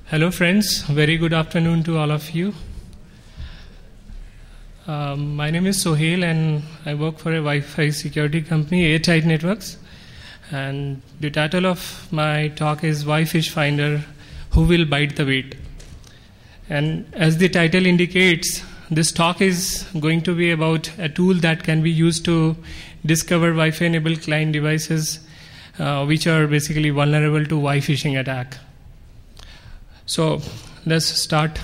Hello friends, very good afternoon to all of you. My name is Sohail and I work for a Wi-Fi security company, AirTight Networks. And the title of my talk is Why Fish Finder, Who Will Bite the Bait? And as the title indicates, this talk is going to be about a tool that can be used to discover Wi-Fi enabled client devices which are basically vulnerable to Wi phishing attack. So let's start.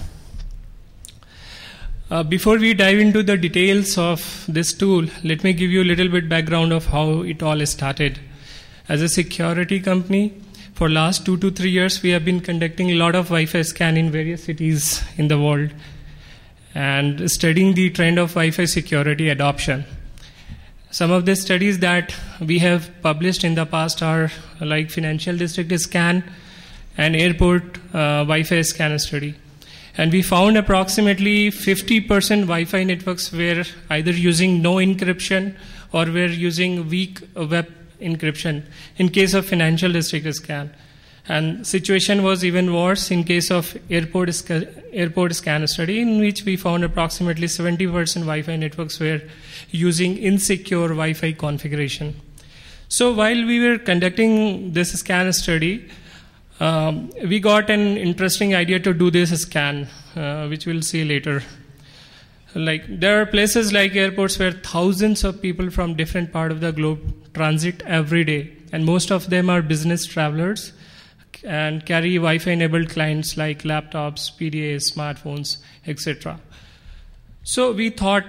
Before we dive into the details of this tool, let me give you a little bit background of how it all started. As a security company, for last 2 to 3 years, we have been conducting a lot of Wi-Fi scan in various cities in the world and studying the trend of Wi-Fi security adoption. Some of the studies that we have published in the past are like Financial District Scan and Airport Wi-Fi Scan Study. And we found approximately 50% Wi-Fi networks were either using no encryption or were using weak web encryption in case of Financial District Scan. And situation was even worse in case of Airport Scan Study, in which we found approximately 70% Wi-Fi networks were using insecure Wi-Fi configuration. So while we were conducting this scan study, we got an interesting idea to do this scan, which we'll see later. Like there are places like airports where thousands of people from different parts of the globe transit every day, and most of them are business travelers and carry Wi-Fi enabled clients like laptops, PDAs, smartphones, etc. So we thought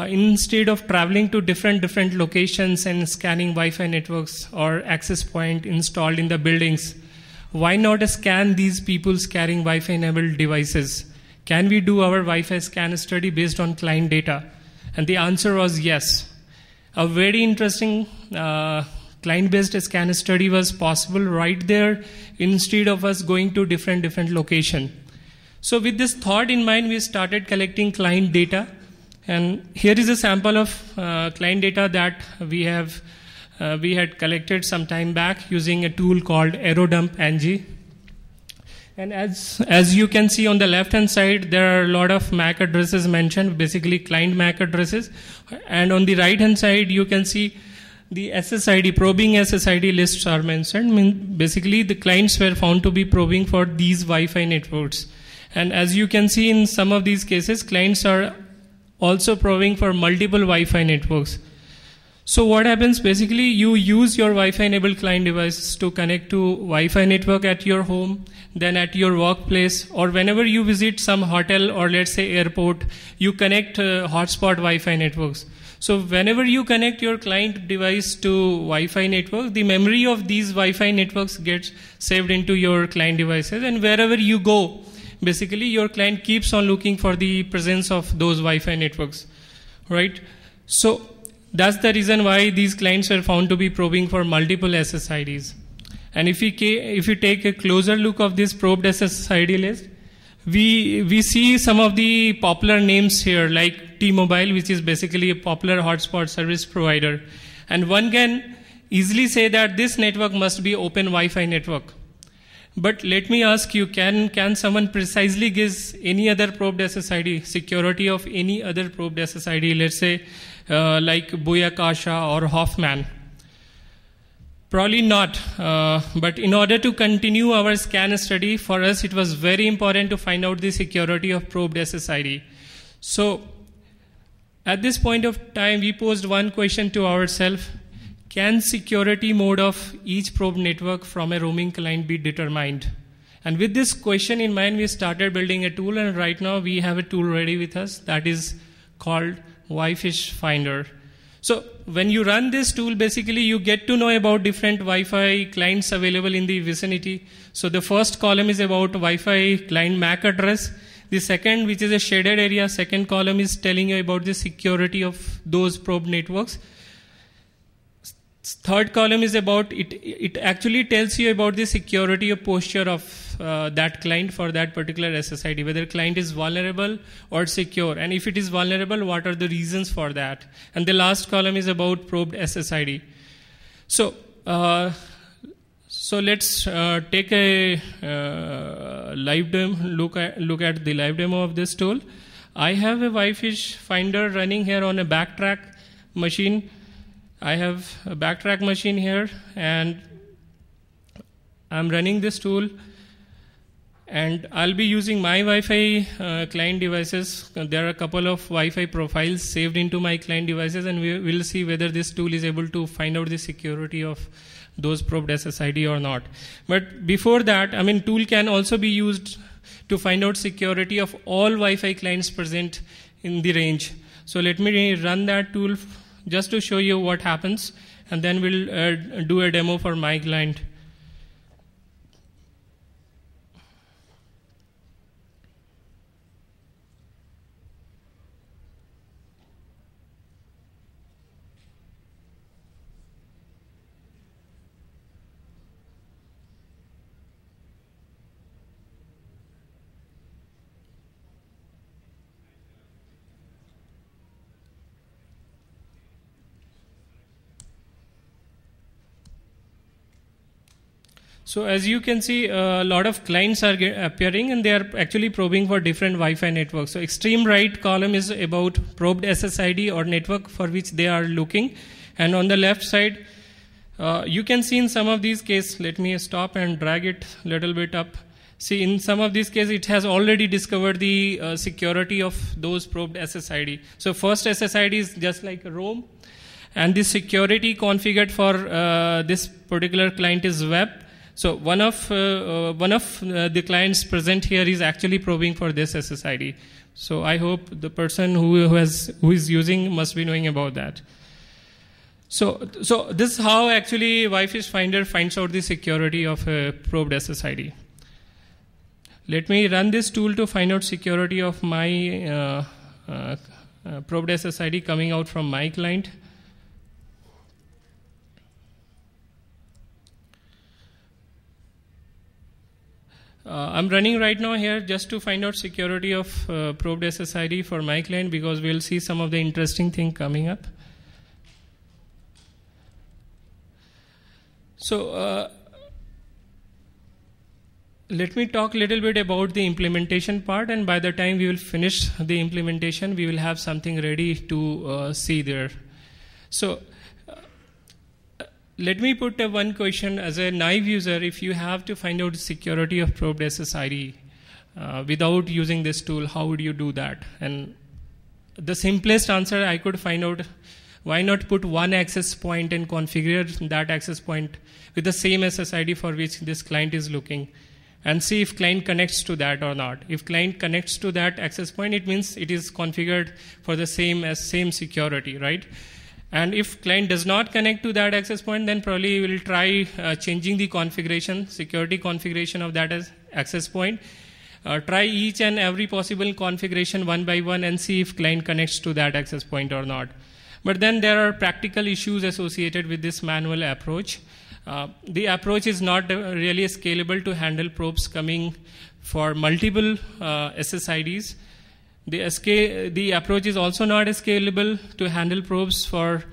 instead of traveling to different locations and scanning Wi-Fi networks or access point installed in the buildings, why not scan these people carrying Wi-Fi enabled devices? Can we do our Wi-Fi scan study based on client data? And the answer was yes. A very interesting client-based scan study was possible right there instead of us going to different location. So with this thought in mind, we started collecting client data. And here is a sample of client data that we had collected some time back using a tool called AeroDump-ng. And as you can see on the left hand side, there are a lot of MAC addresses mentioned, basically client MAC addresses. And on the right hand side, you can see the SSID, probing SSID lists are mentioned. Basically, the clients were found to be probing for these Wi-Fi networks. And as you can see in some of these cases, clients are also probing for multiple Wi-Fi networks. So what happens, basically, you use your Wi-Fi enabled client devices to connect to Wi-Fi network at your home, then at your workplace, or whenever you visit some hotel or let's say airport, you connect hotspot Wi-Fi networks. So whenever you connect your client device to Wi-Fi network, the memory of these Wi-Fi networks gets saved into your client devices, and wherever you go, basically your client keeps on looking for the presence of those Wi-Fi networks, right? So that's the reason why these clients were found to be probing for multiple SSIDs. And if you take a closer look of this probed SSID list, we see some of the popular names here, like T-Mobile, which is basically a popular hotspot service provider. And one can easily say that this network must be open Wi-Fi network. But let me ask you, can someone precisely guess any other probed SSID, security of any other probed SSID, let's say like Buyakasha or Hoffman? Probably not. But in order to continue our scan study, for us it was very important to find out the security of probed SSID. So at this point of time, we posed one question to ourselves. Can security mode of each probe network from a roaming client be determined? And with this question in mind, we started building a tool, and right now we have a tool ready with us that is called Why Fish Finder. So when you run this tool, basically you get to know about different Wi-Fi clients available in the vicinity. So the first column is about Wi-Fi client MAC address. The second, which is a shaded area, second column is telling you about the security of those probe networks. Third column is about, it actually tells you about the security or posture of that client for that particular SSID, whether client is vulnerable or secure. And if it is vulnerable, what are the reasons for that? And the last column is about probed SSID. So So let's take a live demo, look at the live demo of this tool. I have a Wi-Fi finder running here on a backtrack machine. I have a backtrack machine here, and I'm running this tool. And I'll be using my Wi-Fi client devices. There are a couple of Wi-Fi profiles saved into my client devices, and we will see whether this tool is able to find out the security of those probed SSID or not. But before that, tool can also be used to find out security of all Wi-Fi clients present in the range. So let me run that tool just to show you what happens, and then we'll do a demo for my client. So as you can see, a lot of clients are appearing, and they are actually probing for different Wi-Fi networks. So extreme right column is about probed SSID or network for which they are looking. And on the left side, you can see in some of these cases, let me stop and drag it a little bit up. See, in some of these cases, it has already discovered the security of those probed SSID. So first SSID is just like a roam, and the security configured for this particular client is web. So one of the clients present here is actually probing for this SSID. So I hope the person who is using must be knowing about that. So this is how actually Wi-Fi finder finds out the security of a probed SSID. Let me run this tool to find out security of my probed SSID coming out from my client. I'm running right now here just to find out security of probed SSID for my client, because we'll see some of the interesting thing coming up. So let me talk a little bit about the implementation part, and by the time we will finish the implementation, we will have something ready to see there. So let me put one question as a naive user. If you have to find out the security of probed SSID without using this tool, how would you do that? And the simplest answer I could find out, why not put one access point and configure that access point with the same SSID for which this client is looking, and see if client connects to that or not. If client connects to that access point, it means it is configured for the same security, right? And if client does not connect to that access point, then probably we will try changing the configuration, security configuration of that as access point. Try each and every possible configuration one by one and see if client connects to that access point or not. But then there are practical issues associated with this manual approach. The approach is not really scalable to handle probes coming for multiple SSIDs. The approach is also not scalable to handle probes for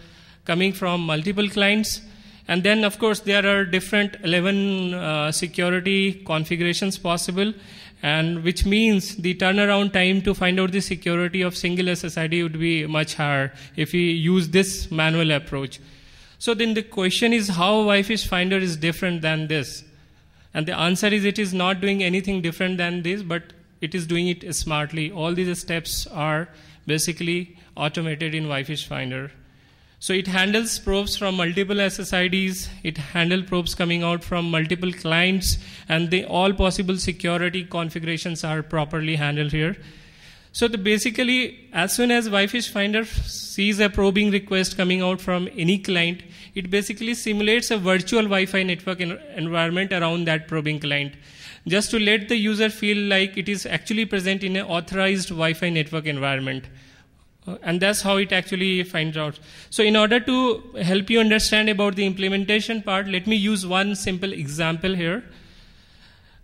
coming from multiple clients. And then, of course, there are different 11 security configurations possible, and which means the turnaround time to find out the security of single SSID would be much higher if we use this manual approach. So then the question is, how Wi-Fi finder is different than this? And the answer is, it is not doing anything different than this, but it is doing it smartly. All these steps are basically automated in Wi-Fi finder. So it handles probes from multiple SSIDs, it handles probes coming out from multiple clients, and all possible security configurations are properly handled here. So basically, as soon as Wi-Fi finder sees a probing request coming out from any client, it basically simulates a virtual Wi-Fi network environment around that probing client, just to let the user feel like it is actually present in an authorized Wi-Fi network environment. And that's how it actually finds out. So in order to help you understand about the implementation part, let me use one simple example here.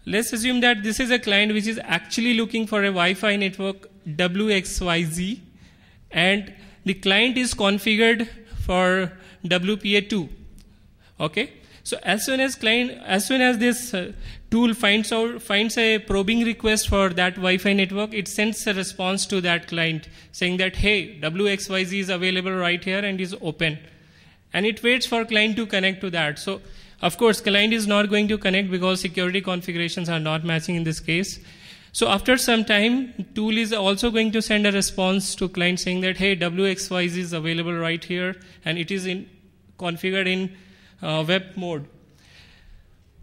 Let's assume that this is a client which is actually looking for a Wi-Fi network WXYZ, and the client is configured for WPA2. Okay? So as soon as this tool finds a probing request for that Wi-Fi network, it sends a response to that client saying that, hey, WXYZ is available right here and is open. And it waits for client to connect to that. So of course, client is not going to connect because security configurations are not matching in this case. So after some time, tool is also going to send a response to client saying that, hey, WXYZ is available right here and it is configured in web mode.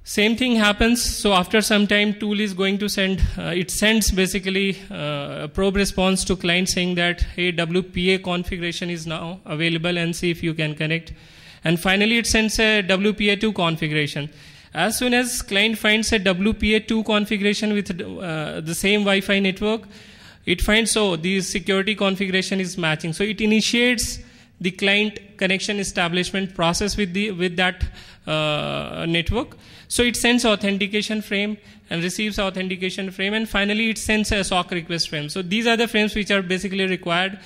Same thing happens. So after some time, tool is going to it sends basically a probe response to client saying that, hey, WPA configuration is now available and see if you can connect. And finally, it sends a WPA2 configuration. As soon as client finds a WPA2 configuration with the same Wi-Fi network, it finds, oh, the security configuration is matching. So it initiates the client connection establishment process with that network. So it sends authentication frame and receives authentication frame, and finally it sends a SOC request frame. So these are the frames which are basically required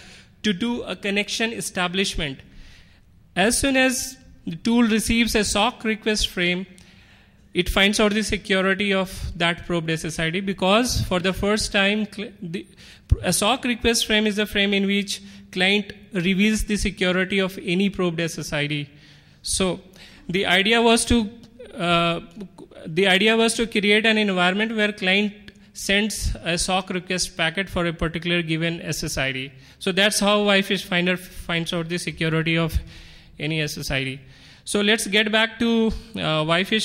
to do a connection establishment. As soon as the tool receives a SOC request frame, it finds out the security of that probed SSID, because for the first time, a SOC request frame is a frame in which client reveals the security of any probed SSID. So the idea was to create an environment where client sends a SOC request packet for a particular given SSID. So that's how Wi-Fi Finder finds out the security of any SSID. So let's get back to Wi-Fi.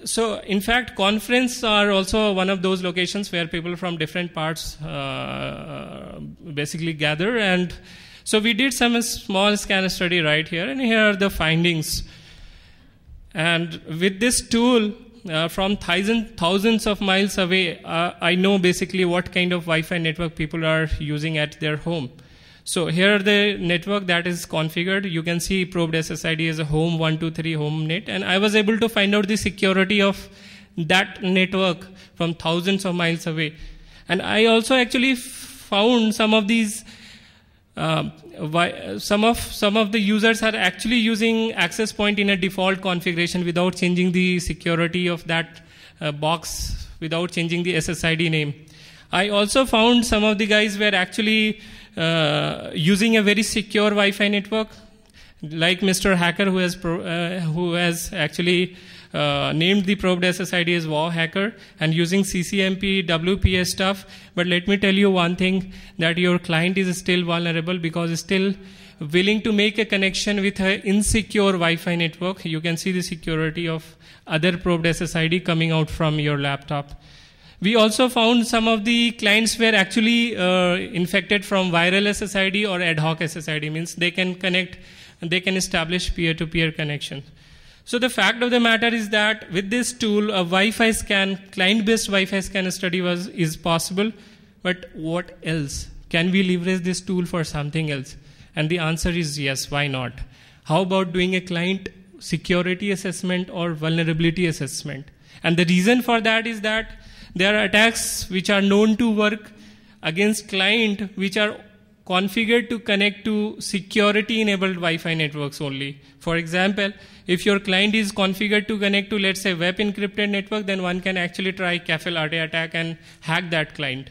So in fact, conference are also one of those locations where people from different parts basically gather. And so we did some small scan study right here, and here are the findings. And with this tool, from thousands of miles away, I know basically what kind of Wi-Fi network people are using at their home. So here are the network that is configured. You can see probed SSID as a home 123 home net, and I was able to find out the security of that network from thousands of miles away. And I also actually found some of these some of the users are actually using access point in a default configuration without changing the security of that box, without changing the SSID name. I also found some of the guys were actually using a very secure Wi-Fi network, like Mr. Hacker, who has actually named the probed SSID as Wow Hacker, and using CCMP, WPA stuff. But let me tell you one thing, that your client is still vulnerable because it's still willing to make a connection with an insecure Wi-Fi network. You can see the security of other probed SSID coming out from your laptop. We also found some of the clients were actually infected from viral SSID or ad hoc SSID, means they can connect and they can establish peer-to-peer connection. So the fact of the matter is that with this tool, a Wi-Fi scan, client-based Wi-Fi scan study is possible. But what else? Can we leverage this tool for something else? And the answer is yes, why not? How about doing a client security assessment or vulnerability assessment? And the reason for that is that there are attacks which are known to work against client which are configured to connect to security-enabled Wi-Fi networks only. For example, if your client is configured to connect to, let's say, web encrypted network, then one can actually try Cafe-Latte attack and hack that client.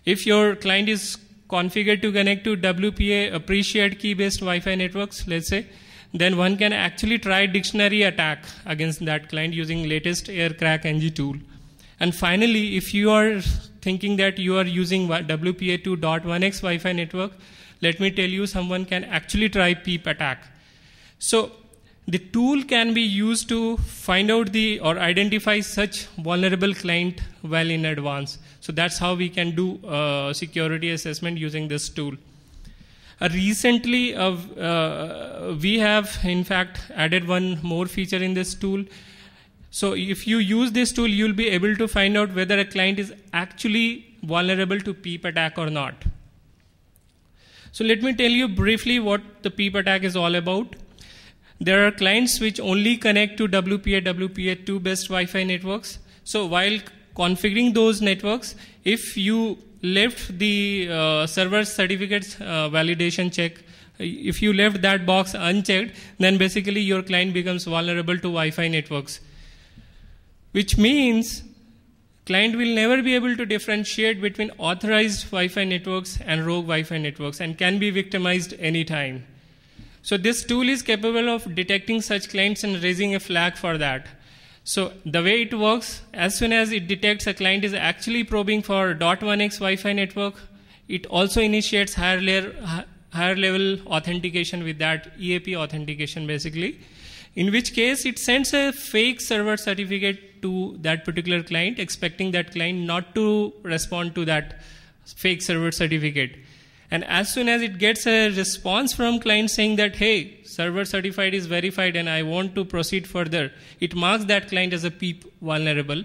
If your client is configured to connect to WPA appreciate key-based Wi-Fi networks, let's say, then one can actually try dictionary attack against that client using latest AirCrack-NG tool. And finally, if you are thinking that you are using WPA2.1x Wi-Fi network, let me tell you, someone can actually try PEAP attack. So the tool can be used to find out or identify such vulnerable client well in advance. So that's how we can do security assessment using this tool. Recently, we have in fact added one more feature in this tool. So if you use this tool, you'll be able to find out whether a client is actually vulnerable to PEAP attack or not. So let me tell you briefly what the PEAP attack is all about. There are clients which only connect to WPA, WPA2 based Wi-Fi networks. So while configuring those networks, if you left the server certificates validation check if you left that box unchecked, then basically your client becomes vulnerable to Wi-Fi networks. Which means client will never be able to differentiate between authorized Wi-Fi networks and rogue Wi-Fi networks and can be victimized anytime. So this tool is capable of detecting such clients and raising a flag for that. So the way it works, as soon as it detects a client is actually probing for .1x Wi-Fi network, it also initiates higher level authentication with that EAP authentication basically, in which case it sends a fake server certificate to that particular client, expecting that client not to respond to that fake server certificate. And as soon as it gets a response from client saying that, hey, server certified is verified and I want to proceed further, it marks that client as a PEAP vulnerable,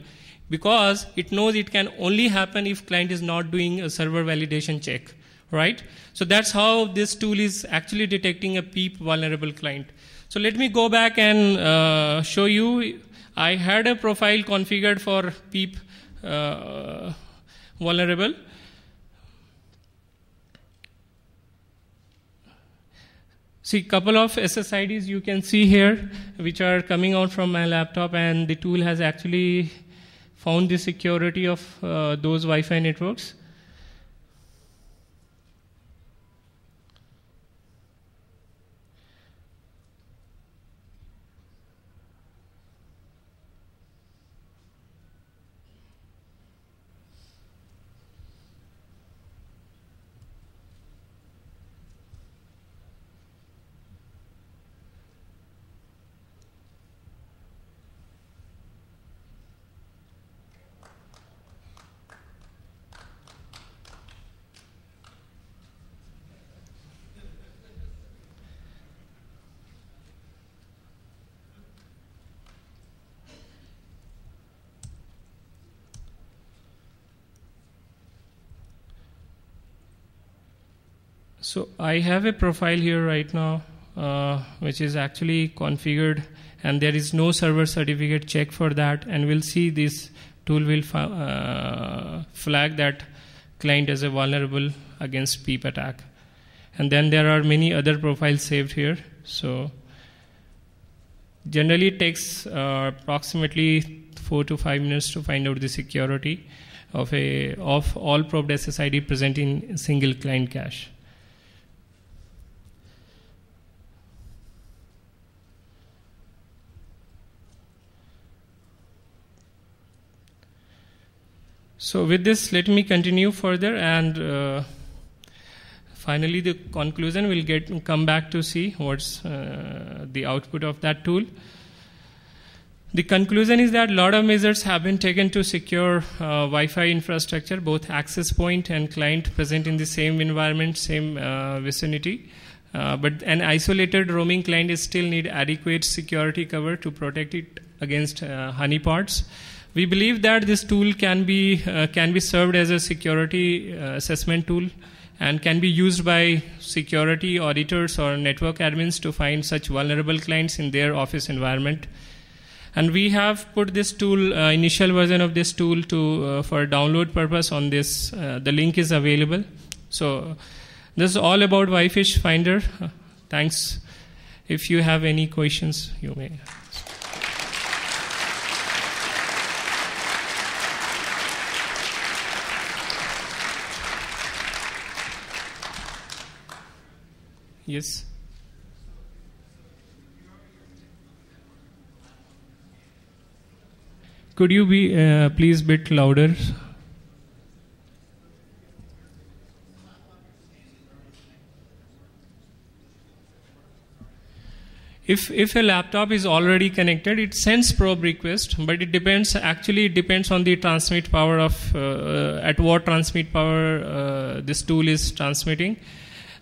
because it knows it can only happen if client is not doing a server validation check, right? So that's how this tool is actually detecting a PEAP vulnerable client. So let me go back and show you. I had a profile configured for PEAP vulnerable. See, couple of SSIDs you can see here, which are coming out from my laptop, and the tool has actually found the security of those Wi-Fi networks. So I have a profile here right now, which is actually configured, and there is no server certificate check for that, and we'll see this tool will flag that client as a vulnerable against PEAP attack. And then there are many other profiles saved here. So generally it takes approximately 4 to 5 minutes to find out the security of all probed SSID present in a single client cache. So with this, let me continue further, and finally the conclusion will come back to see what's the output of that tool. The conclusion is that a lot of measures have been taken to secure Wi-Fi infrastructure, both access point and client present in the same environment, same vicinity. But an isolated roaming client is still need adequate security cover to protect it against honeypots. We believe that this tool can be served as a security assessment tool and can be used by security auditors or network admins to find such vulnerable clients in their office environment. And we have put this tool, initial version of this tool, for download purpose on this. The link is available. So this is all about Wi-Fi Finder. Thanks. If you have any questions, you may. Yes. Could you be please bit louder? If a laptop is already connected, it sends probe request, but it depends on the transmit power of at what transmit power this tool is transmitting.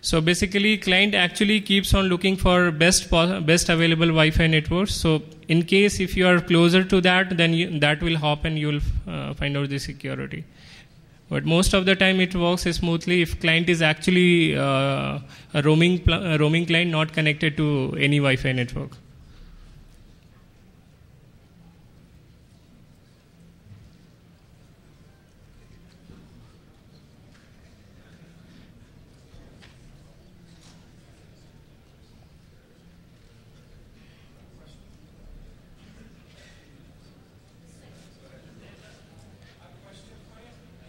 So basically, client actually keeps on looking for best available Wi-Fi networks. So in case if you are closer to that, then that will hop and you will find out the security. But most of the time it works smoothly if client is actually a roaming client not connected to any Wi-Fi network.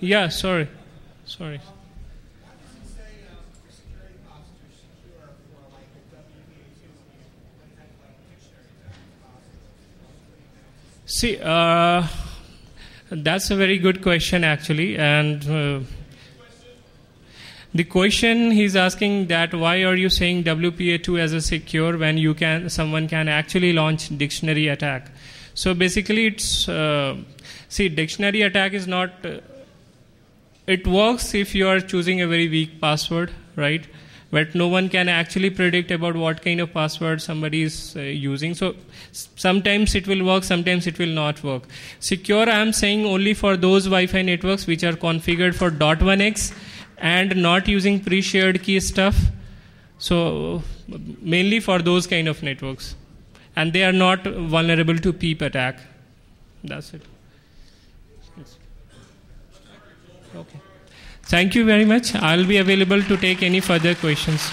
Yeah, sorry. See, that's a very good question actually, and the question he's asking that why are you saying WPA2 as a secure when someone can actually launch dictionary attack? So basically, it's see, dictionary attack is not. It works if you are choosing a very weak password, right? But no one can actually predict about what kind of password somebody is using. So sometimes it will work, sometimes it will not work. Secure, I am saying only for those Wi-Fi networks which are configured for .1x and not using pre-shared key stuff. So mainly for those kind of networks. And they are not vulnerable to PEAP attack. That's it. Okay. Thank you very much. I'll be available to take any further questions.